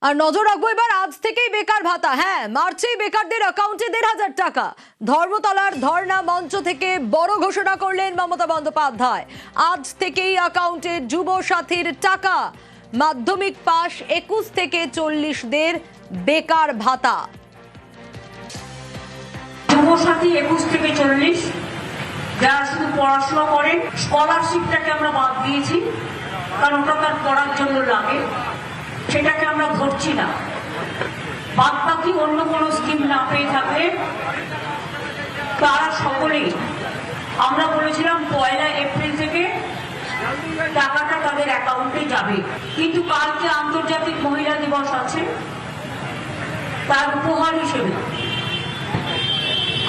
আর নজর রাখবো এবার আজ থেকেই বেকার ভাতা। হ্যাঁ, মার্চেই বেকারদের অ্যাকাউন্টে ১,৫০০ টাকা। ধর্মতলার ধর্ণা মঞ্চ থেকে বড় ঘোষণা করলেন মমতা বন্দ্যোপাধ্যায়। আজ থেকেই অ্যাকাউন্টে যুব সাথীর টাকা। মাধ্যমিক পাশ ২১ থেকে ৪০দের বেকার ভাতা। যুব সাথী ২১ থেকে ৪০ যারা শুধু পড়াশোনা করেন, স্কলারশিপটাকে আমরা বাদ দিয়েছি, কারণ ওটা তার পড়ার জন্য লাগে, সেটাকে আমরা ধরছি না। বাদ বাকি অন্য কোনো স্কিম না পেয়ে থাকলে তারা সকলেই, আমরা বলেছিলাম ১ এপ্রিল থেকে টাকাটা তাদের অ্যাকাউন্টে যাবে। কিন্তু কালকে আন্তর্জাতিক মহিলা দিবস আছে, তার উপহার হিসেবে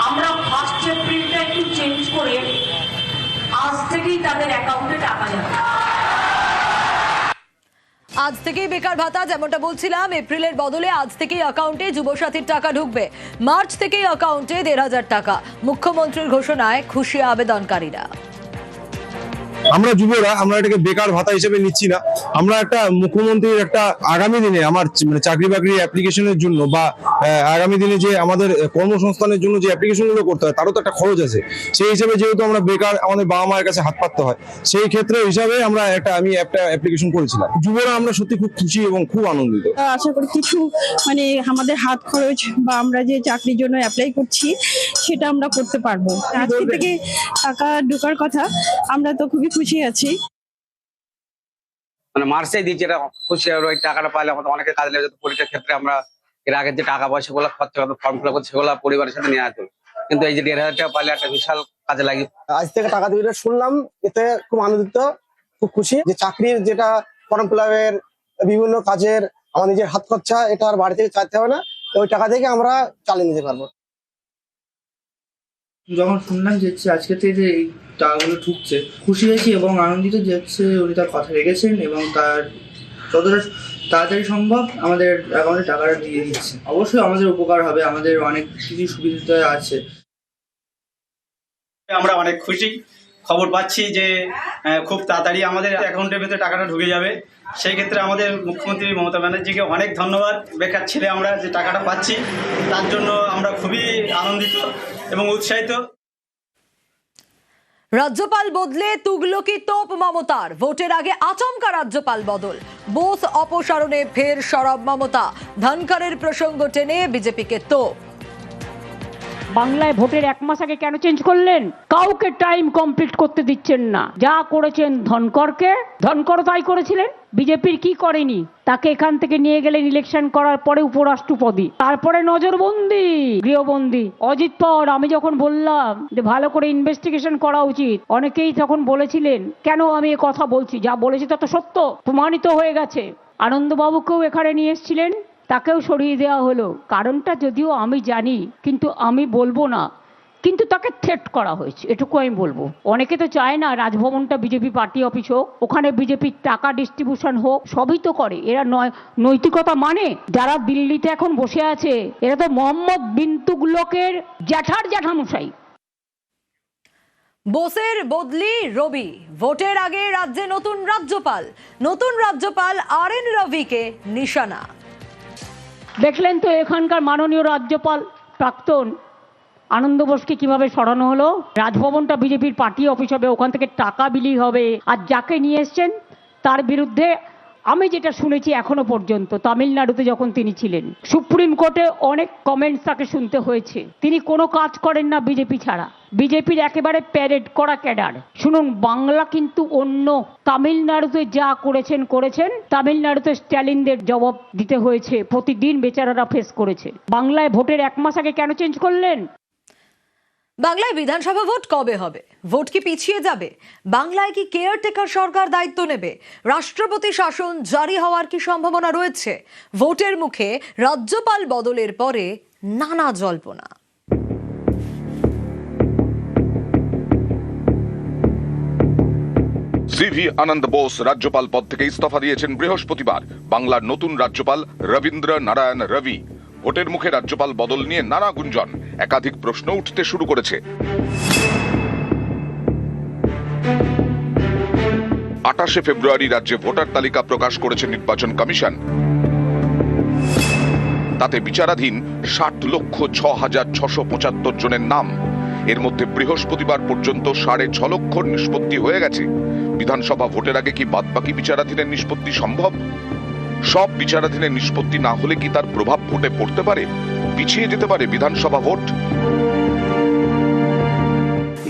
আমরা 1 এপ্রিলটা একটু চেঞ্জ করে আজ থেকেই তাদের অ্যাকাউন্টে টাকা যাবে। আজ থেকেই বেকার ভাতা, যেমনটা বলছিলাম, এপ্রিলের বদলে আজ থেকেই অ্যাকাউন্টে যুবসাথীর টাকা ঢুকবে। মার্চ থেকেই অ্যাকাউন্টে ১,৫০০ টাকা। মুখ্যমন্ত্রীর ঘোষণায় খুশি আবেদনকারীরা। আমরা যুবরা আমরা এটাকে বেকার ভাতা হিসেবে নিচ্ছি না। আমরা একটা মুখ্যমন্ত্রীর একটা আগামী দিনে আমার চাকরি বাকরি অ্যাপ্লিকেশনের জন্য বা আগামী দিনে যে আমাদের কর্মসংস্থানের জন্য যে অ্যাপ্লিকেশনগুলো করতে হয় তারও তো একটা খরচ আছে। সেই হিসেবে যেহেতু আমরা বেকার, আমাদের বাবা মায়ের কাছে হাত পাততে হয়, সেই ক্ষেত্রে হিসাবে আমি একটা অ্যাপ্লিকেশন করেছিলাম। যুবরা আমরা সত্যি খুব খুশি এবং খুব আনন্দিত। আশা করি কিছু আমাদের হাত খরচ বা আমরা যে চাকরির জন্য অ্যাপ্লাই করছি সেটা আমরা করতে পারবো। আজকে থেকে টাকা ঢোকার কথা, আমরা তো খুবই খুশি আছি। মার্চে দিয়েছি, এটা খুশি। ওই টাকাটা পাইলে আমাদের অনেকের কাজে লেগে যেত। পরীক্ষার ক্ষেত্রে আমরা এর আগের যে টাকা পয়সা গুলো খরচা করতে, ফর্ম ফিল আপ করতে, সেগুলো পরিবারের সাথে নিয়ে আসতো। কিন্তু এই যে ১,৫০০ টাকা পাইলে একটা বিশাল কাজে লাগে। আজ থেকে টাকা দিবে শুনলাম, এতে খুব আনন্দিত, খুব খুশি যে চাকরির যেটা ফর্ম ফিল আপের বিভিন্ন কাজের আমার নিজের হাত খরচা, এটা আর বাড়ি থেকে চাইতে হবে না। ওই টাকা থেকে আমরা চালিয়ে নিতে পারবো। যখন শুনলাম যে আজকে থেকে যে এই টাকাগুলো ঢুকছে, খুশি হয়েছি এবং আনন্দিত যে উনি তার কথা রেখেছেন এবং তার যতটা তাড়াতাড়ি সম্ভব আমাদের অ্যাকাউন্টে টাকাটা দিয়ে দিচ্ছে। অবশ্যই আমাদের উপকার হবে, আমাদের অনেক কিছু সুবিধা আছে। আমরা অনেক খুশি, খবর পাচ্ছি যে খুব তাড়াতাড়ি আমাদের অ্যাকাউন্টের ভেতরে টাকাটা ঢুকে যাবে। সেই ক্ষেত্রে আমাদের মুখ্যমন্ত্রী মমতা ব্যানার্জিকে অনেক ধন্যবাদ। বেকার ছেলে আমরা যে টাকাটা পাচ্ছি তার জন্য আমরা খুবই আনন্দিত এবং উৎসাহিত। রাজ্যপাল বদলে তুগলকি তোপ মমতার। ভোটের আগে আচমকা রাজ্যপাল বদল। বোস অপসারণে ফের সরব মমতা। ধনখড়ের প্রসঙ্গ টেনে বিজেপিকে তোপ। বাংলায় ভোটের ১ মাস আগে কেন চেঞ্জ করলেন? কাউকে টাইম কমপ্লিট করতে দিচ্ছেন না। যা করেছেন ধনকর তাই করেছিলেন। বিজেপির কি করেনি? তাকে এখান থেকে নিয়ে গেলেন ইলেকশন করার পরে উপরাষ্ট্রপতি, তারপরে নজরবন্দি, গৃহবন্দী। অজিত পাওয়ার আমি যখন বললাম যে ভালো করে ইনভেস্টিগেশন করা উচিত, অনেকেই তখন বলেছিলেন কেন আমি এ কথা বলছি, যা বলেছি তা তো সত্য, প্রমাণিত হয়ে গেছে। আনন্দবাবুকেও এখানে নিয়ে এসেছিলেন, তাকেও সরিয়ে দেওয়া হলো। কারণটা যদিও আমি জানি, কিন্তু আমি বলবো না, কিন্তু তাকে থ্রেট করা হয়েছে, এটুকু আমি বলবো। অনেকে তো চায় না রাজভবনটা বিজেপি পার্টি অফিস হোক, ওখানে বিজেপির টাকা ডিস্ট্রিবিউশন হোক, সবই তো করে। এরা নৈতিকতা মানে? যারা দিল্লিতে এখন বসে আছে এরা তো মোহাম্মদ বিন তুগলকের জ্যাঠামশাই। বোসের বদলি রবি। ভোটের আগে রাজ্যে নতুন রাজ্যপাল RN রবিকে নিশানা। দেখলেন তো এখানকার মাননীয় রাজ্যপাল প্রাক্তন আনন্দ বোসকে কিভাবে সরানো হলো। রাজভবনটা বিজেপির পার্টি অফিস হবে, ওখান থেকে টাকা বিলি হবে। আর যাকে নিয়ে এসছেন তার বিরুদ্ধে আমি যেটা শুনেছি এখনো পর্যন্ত, তামিলনাড়ুতে যখন তিনি ছিলেন, সুপ্রিম কোর্টে অনেক কমেন্টস তাকে শুনতে হয়েছে। তিনি কোনো কাজ করেন না বিজেপি ছাড়া, বিজেপির একেবারে প্যারেড করা ক্যাডার। শুনুন, বাংলা কিন্তু অন্য। তামিলনাড়ুতে যা করেছেন, তামিলনাড়ুতে স্ট্যালিনদের জবাব দিতে হয়েছে, প্রতিদিন বেচারারা ফেস করেছে। বাংলায় ভোটের ১ মাস আগে কেন চেঞ্জ করলেন? বাংলায় বিধানসভা ভোট কবে হবে? ভোট কি পিছিয়ে যাবে? বাংলায় কি কেয়ারটেকার সরকার দায়িত্ব নেবে? রাষ্ট্রপতি শাসন জারি হওয়ার কি সম্ভাবনা রয়েছে? ভোটের মুখে রাজ্যপাল বদলের পরে নানা জল্পনা। সিভি আনন্দ বোস রাজ্যপাল পদ থেকে ইস্তফা দিয়েছেন বৃহস্পতিবার। বাংলার নতুন রাজ্যপাল রবীন্দ্র নারায়ণ রবি। ভোটের মুখে রাজ্যপাল বদল নিয়ে নানা গুঞ্জন, একাধিক প্রশ্ন উঠতে শুরু করেছে। ২৮ ফেব্রুয়ারি রাজ্যে ভোটার তালিকা প্রকাশ করেছে নির্বাচন কমিশন। তাতে বিচারাধীন 60,06,675 জনের নাম। এর মধ্যে বৃহস্পতিবার পর্যন্ত 6.5 লক্ষ নিষ্পত্তি হয়ে গেছে। বিধানসভা ভোটের আগে কি বাদবাকি বিচারাধীনের নিষ্পত্তি সম্ভব? সব বিচারাধীনের নিষ্পত্তি না হলে কি তার প্রভাব ভোটে পড়তে পারে? পিছিয়ে যেতে পারে বিধানসভা ভোট?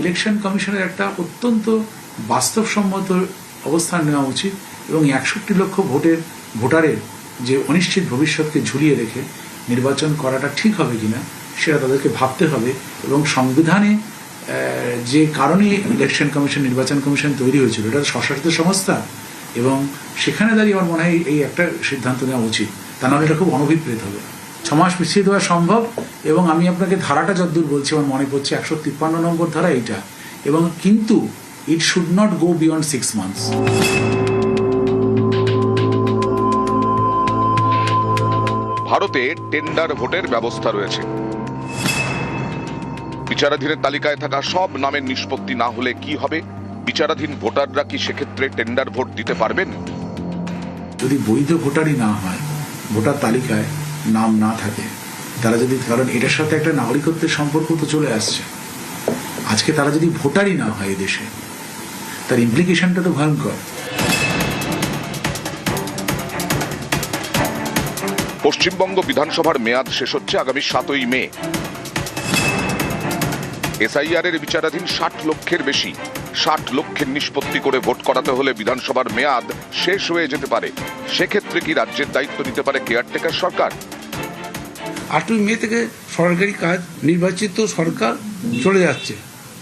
ইলেকশন কমিশনের একটা অত্যন্ত বাস্তবসম্মত অবস্থান নেওয়া উচিত এবং 61 লক্ষ ভোটারের যে অনিশ্চিত ভবিষ্যৎকে ঝুলিয়ে রেখে নির্বাচন করাটা ঠিক হবে কিনা সেটা তাদেরকে ভাবতে হবে। এবং সংবিধানে যে কারণে ইলেকশন কমিশন, নির্বাচন কমিশন তৈরি হয়েছিল, এটা স্বশাসিত সংস্থা এবং সেখানে দাঁড়িয়ে আমার মনে হয় এই একটা সিদ্ধান্ত নেওয়া উচিত। তা নাহলে এটা খুব অনভিপ্রেত হবে। 6 মাস পিছিয়ে দেওয়া সম্ভব এবং আমি আপনাকে ধারাটা যতদূর বলছি আমার মনে পড়ছে 153 নম্বর ধারা এইটা, এবং কিন্তু it should not go beyond 6 months. ভারতে টেন্ডার ভোটের ব্যবস্থা রয়েছে। বিচারাধীনের তালিকায় থাকা সব নামের নিষ্পত্তি না হলে কি হবে? বিচারাধীন ভোটাররা কি সেক্ষেত্রে টেন্ডার ভোট দিতে পারবেন? যদি বৈধ ভোটারই না হয়, ভোটার তালিকায় নাম না থাকে, তারা যদি, কারণ এটার সাথে একটা নাগরিকত্বের সম্পর্ক তো চলে আসছে, আজকে তারা যদি ভোটারই না হয় দেশে, তার ইমপ্লিকেশনটা তো ভয়ঙ্কর। পশ্চিমবঙ্গ বিধানসভার মেয়াদ শেষ হচ্ছে আগামী 7ই মে। এসআইআর এর বিচারাধীন 60 লক্ষের বেশি। 60 লক্ষের নিষ্পত্তি করে ভোট করাতে হলে বিধানসভার মেয়াদ শেষ হয়ে যেতে পারে। সেক্ষেত্রে কি রাজ্যের দায়িত্ব নিতে পারে কেয়ারটেকার সরকার? 8ই মে থেকে সরকারি কাজ, নির্বাচিত সরকার চলে যাচ্ছে,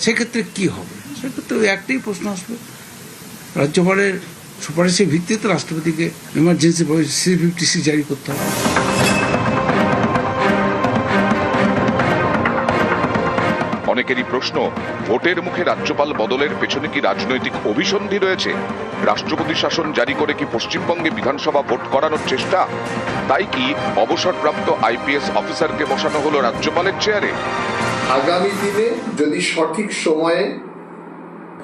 সেক্ষেত্রে কি হবে? সেক্ষেত্রে একটাই প্রশ্ন আসবে, রাজ্যপালের সুপারিশের ভিত্তিতে রাষ্ট্রপতিকে এমার্জেন্সি C-50C জারি করতে হবে। অনেকেরই প্রশ্ন, ভোটের মুখে রাজ্যপাল বদলের পেছনে কি রাজনৈতিক অভিসন্ধি রয়েছে? রাষ্ট্রপতি শাসন জারি করে কি পশ্চিমবঙ্গে বিধানসভা ভোট করানোর চেষ্টা? তাই কি অবসরপ্রাপ্ত IPS অফিসারকে বসানো হলো রাজ্যপালের চেয়ারে? আগামী দিনে যদি সঠিক সময়ে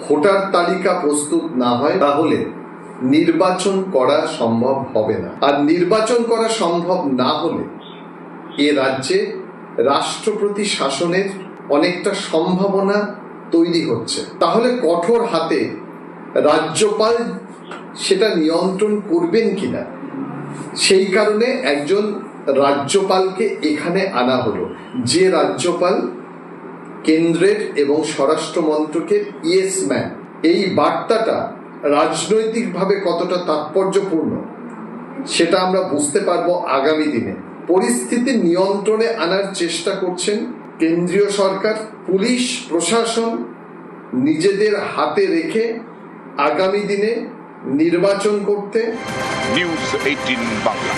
ভোটার তালিকা প্রস্তুত না হয়, তাহলে নির্বাচন করা সম্ভব হবে না। আর নির্বাচন করা সম্ভব না হলে এ রাজ্যে রাষ্ট্রপতি শাসনের অনেকটা সম্ভাবনা তৈরি হচ্ছে। তাহলে কঠোর হাতে রাজ্যপাল সেটা নিয়ন্ত্রণ করবেন কিনা, সেই কারণে একজন রাজ্যপালকে এখানে আনা হলো, যে রাজ্যপাল কেন্দ্রের এবং স্বরাষ্ট্র মন্ত্রকের ইয়েস ম্যান। এই বার্তাটা রাজনৈতিকভাবে কতটা তাৎপর্যপূর্ণ সেটা আমরা বুঝতে পারবো আগামী দিনে। পরিস্থিতি নিয়ন্ত্রণে আনার চেষ্টা করছেন কেন্দ্রীয় সরকার, পুলিশ প্রশাসন নিজেদের হাতে রেখে আগামী দিনে নির্বাচন করতে। নিউজ 18 বাংলা।